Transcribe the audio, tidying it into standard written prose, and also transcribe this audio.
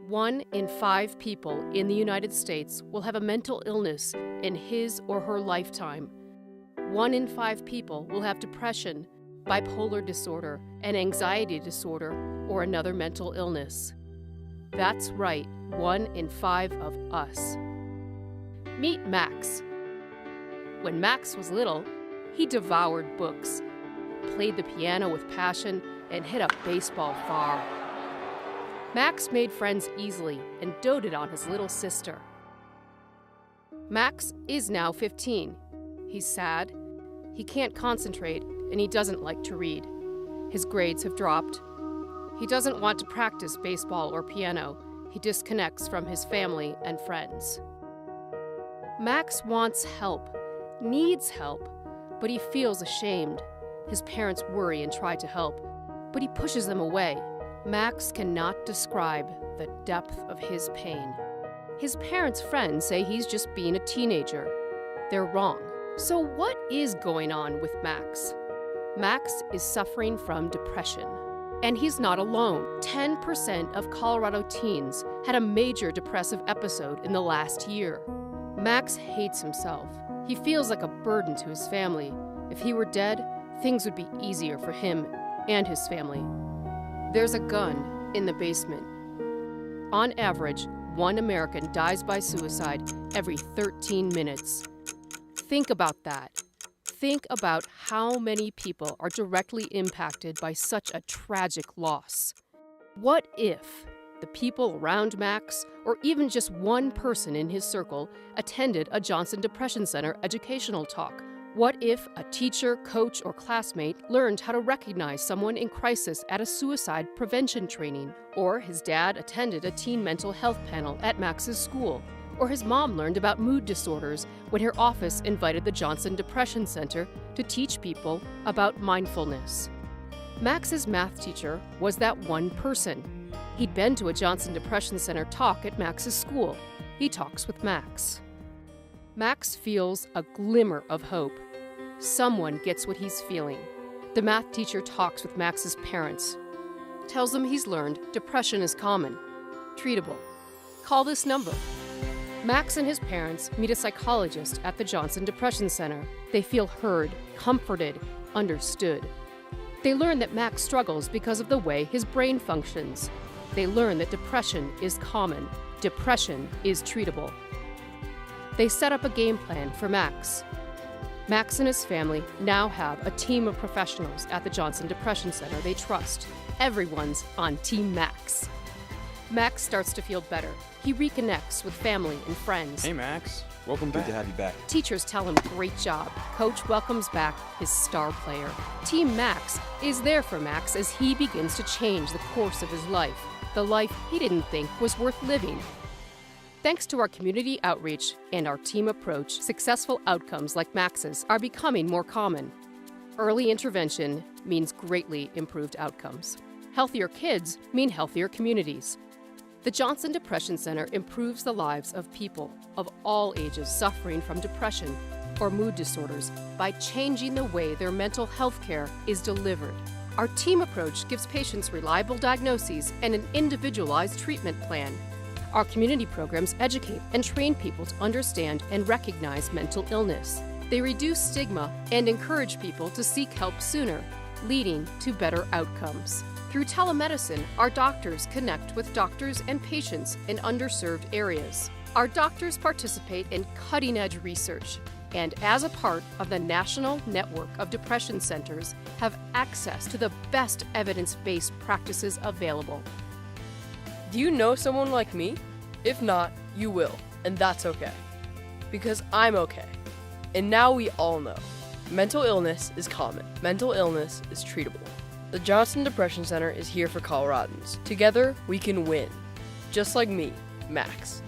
1 in 5 people in the United States will have a mental illness in his or her lifetime. 1 in 5 people will have depression, bipolar disorder, an anxiety disorder, or another mental illness. That's right, 1 in 5 of us. Meet Max. When Max was little, he devoured books, played the piano with passion, and hit a baseball far. Max made friends easily and doted on his little sister. Max is now 15. He's sad, he can't concentrate, and he doesn't like to read. His grades have dropped. He doesn't want to practice baseball or piano. He disconnects from his family and friends. Max wants help, needs help, but he feels ashamed. His parents worry and try to help, but he pushes them away. Max cannot describe the depth of his pain. His parents' friends say he's just being a teenager. They're wrong. So what is going on with Max? Max is suffering from depression. And he's not alone. 10% of Colorado teens had a major depressive episode in the last year. Max hates himself. He feels like a burden to his family. If he were dead, things would be easier for him and his family. There's a gun in the basement. On average, 1 American dies by suicide every 13 minutes. Think about that. Think about how many people are directly impacted by such a tragic loss. What if the people around Max, or even just one person in his circle, attended a Johnson Depression Center educational talk? What if a teacher, coach, or classmate learned how to recognize someone in crisis at a suicide prevention training? Or his dad attended a teen mental health panel at Max's school? Or his mom learned about mood disorders when her office invited the Johnson Depression Center to teach people about mindfulness? Max's math teacher was that one person. He'd been to a Johnson Depression Center talk at Max's school. He talks with Max. Max feels a glimmer of hope. Someone gets what he's feeling. The math teacher talks with Max's parents, tells them he's learned depression is common, treatable. Call this number. Max and his parents meet a psychologist at the Johnson Depression Center. They feel heard, comforted, understood. They learn that Max struggles because of the way his brain functions. They learn that depression is common. Depression is treatable. They set up a game plan for Max. Max and his family now have a team of professionals at the Johnson Depression Center they trust. Everyone's on Team Max. Max starts to feel better. He reconnects with family and friends. Hey, Max. Welcome back. Good to have you back. Teachers tell him great job. Coach welcomes back his star player. Team Max is there for Max as he begins to change the course of his life, the life he didn't think was worth living. Thanks to our community outreach and our team approach, successful outcomes like Max's are becoming more common. Early intervention means greatly improved outcomes. Healthier kids mean healthier communities. The Johnson Depression Center improves the lives of people of all ages suffering from depression or mood disorders by changing the way their mental health care is delivered. Our team approach gives patients reliable diagnoses and an individualized treatment plan. Our community programs educate and train people to understand and recognize mental illness. They reduce stigma and encourage people to seek help sooner, leading to better outcomes. Through telemedicine, our doctors connect with doctors and patients in underserved areas. Our doctors participate in cutting-edge research, and as a part of the National Network of Depression Centers, have access to the best evidence-based practices available. Do you know someone like me? If not, you will, and that's okay. Because I'm okay. And now we all know. Mental illness is common. Mental illness is treatable. The Johnson Depression Center is here for Coloradans. Together, we can win. Just like me, Max.